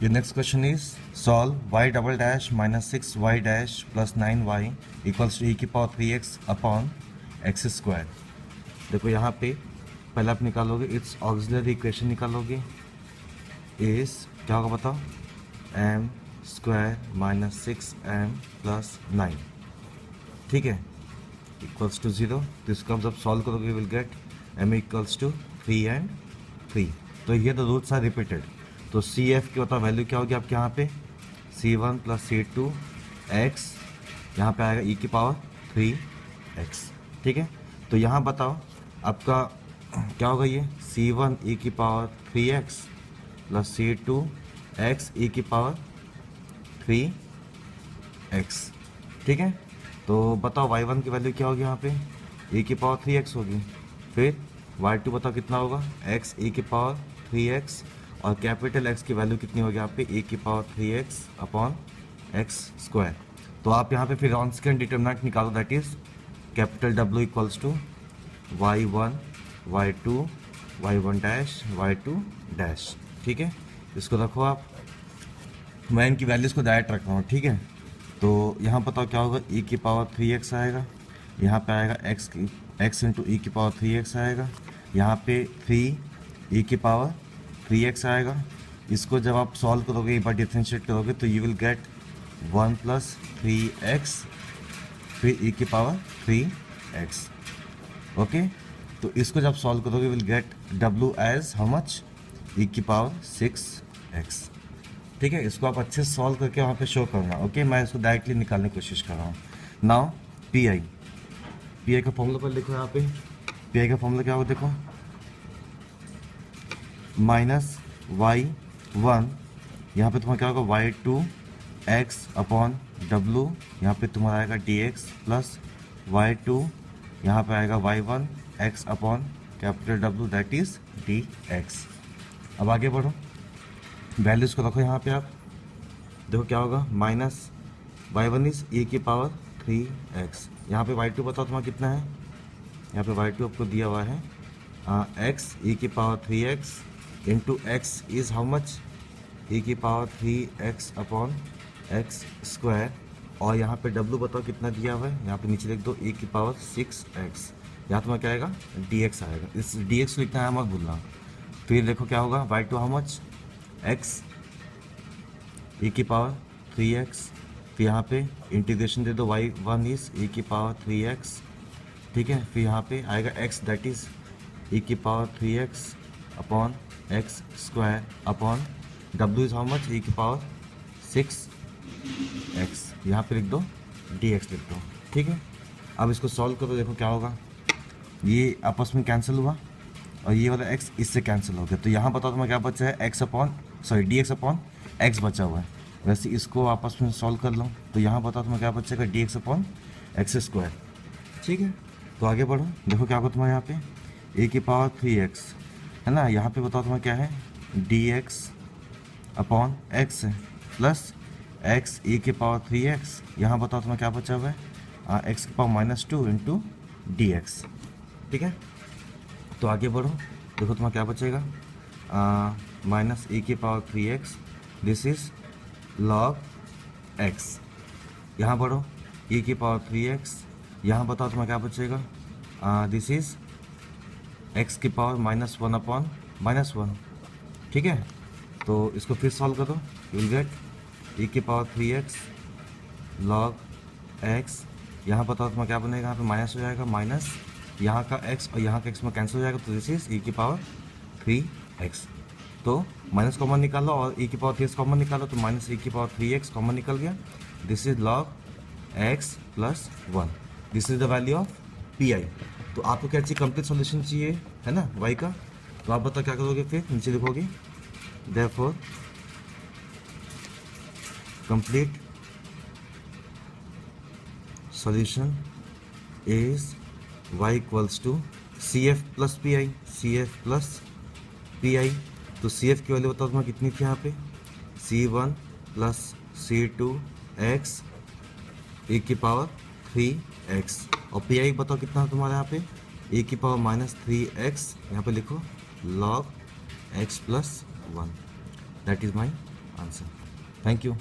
Your next question is solve y double dash minus 6y dash plus 9y equals to e की power 3x upon x square. देखो यहाँ पे पहले आप निकालोगे इट्स ऑक्सिलरी इक्वेशन निकालोगे इज क्या होगा बताओ m square minus 6m plus 9, ठीक है, इक्वल्स टू 0। तो इसको जब सॉल्व करोगे will get m equals to 3 and 3। तो ये द रूट्स आर रिपीटेड। तो सी एफ की बताओ वैल्यू क्या होगी आपके यहाँ पे c1 प्लस c2 x, यहाँ पे आएगा e की पावर 3x, ठीक है। तो यहाँ बताओ आपका क्या होगा ये c1 e की power 3x plus c2 x e की पावर 3x, ठीक है। तो बताओ y1 की वैल्यू क्या होगी यहाँ पे e की पावर 3x होगी, फिर y2 बताओ कितना होगा x e की पावर 3x, और कैपिटल X की वैल्यू कितनी होगी यहाँ पे e की power 3x upon x square. तो आप यहाँ पे फिर ऑन-स्क्रीन डिटरमिनेंट निकालो, that is capital W equals to y1 y2 y1 dash y2 dash, ठीक है। इसको रखो आप, मैं इनकी वैल्यूज़ को डायरेक्ट रख रहा हूँ, ठीक है। तो यहाँ बताओ क्या होगा e की पावर 3x आएगा, यहाँ पे आएगा x इंटू ई की पावर 3x आएगा, यहाँ पे 3 e की पावर 3x आएगा। इसको जब आप सॉल्व करोगे एक बार डिफरेंशिएट करोगे तो you will get 1 plus 3x फिर e की पावर 3x, ओके। तो इसको जब सॉल्व करोगे will get w as how much e की पावर 6x, ठीक है। इसको आप अच्छे से सॉल्व करके वहाँ पे शो करना, ओके। मैं इसको डायरेक्टली निकालने की कोशिश कर रहा हूँ। नाउ पी आई का फॉर्मूला पर लिखो, यहाँ पे पी आई का फॉर्मूला क्या होगा देखो, माइनस y1 यहाँ पे तुम्हारा क्या होगा y2 x अपॉन w, यहाँ पे तुम्हारा आएगा dx प्लस y2 यहाँ पे आएगा y1 x upon capital W that is dx। अब आगे बढ़ो, वैल्यूज़ को रखो यहाँ पे आप, देखो क्या होगा माइनस y1 इज e की पावर 3x, यहाँ पे y2 बताओ तुम्हारा कितना है, यहाँ पे y2 आपको दिया हुआ है x e की power 3x into x is how much e की power 3x upon x square, और यहाँ पे w बताओ कितना दिया हुआ है, यहाँ पे नीचे लिख दो e की पावर 6x, यहाँ तुम्हारा क्या आएगा dx आएगा। इस dx लिखना है मत भूलना। फिर देखो क्या होगा y2 how much x e की पावर 3x, फिर यहाँ पे इंटीग्रेशन दे दो y1 इज e की पावर 3x, ठीक है। फिर यहाँ पे आएगा x दैट इज e की power 3x upon x square upon w is how much e की पावर 6x, यहाँ पे लिख दो dx लिख दो, ठीक है। अब इसको सॉल्व करो, देखो क्या होगा, ये आपस में कैंसिल हुआ और ये वाला x इससे कैंसिल हो गया। तो यहाँ बताओ तुम्हें क्या बचा है dx अपॉन x बचा हुआ है। वैसे इसको आपस में सॉल्व कर लो, तो यहाँ बताओ तुम्हें क्या बचेगा dx अपॉन एक्स स्क्वायर, ठीक है। तो आगे बढ़ो, देखो क्या होगा तुम्हारे यहाँ पे e की पावर 3x है ना, यहाँ पे बताओ तुम्हारा क्या है dx अपॉन x है प्लस x e की पावर 3x, यहाँ बताओ तुम्हारा क्या बचा हुआ है x की पावर -2 इंटू dx, ठीक है। तो आगे बढ़ो, देखो तुम्हारा क्या बचेगा माइनस e की power 3x, this is log x। यहाँ बढ़ो e की पावर 3x, यहाँ बताओ तुम्हारा क्या बचेगा दिस इज x की पावर -1 अपॉन -1, ठीक है। तो इसको फिर सॉल्व करो, यू विल गेट e की पावर 3x log x, यहाँ बताओ तुम्हारा क्या बनेगा, यहाँ पे माइनस हो जाएगा, माइनस यहाँ का x और यहाँ का x में कैंसिल हो जाएगा, तो दिस इज e की पावर 3x। तो माइनस कॉमन निकालो और e की पावर 3x कॉमन निकालो, तो माइनस e की पावर 3x कॉमन निकल गया, this is log x plus 1, this is the value of P I. तो आपको क्या चाहिए कंप्लीट सॉल्यूशन चाहिए है ना y का, तो आप बताओ क्या करोगे, फिर नीचे लिखोगे therefore complete solution is y equals to C F plus P I, C F plus P I. तो सी एफ की वैल्यू बताओ तुम्हारा कितनी थी यहाँ पे c1 plus c2 x e की पावर 3x, और पी आई बताओ कितना है तुम्हारे यहाँ पे e की पावर -3x, यहाँ पे लिखो log x plus 1, that is my answer. Thank you.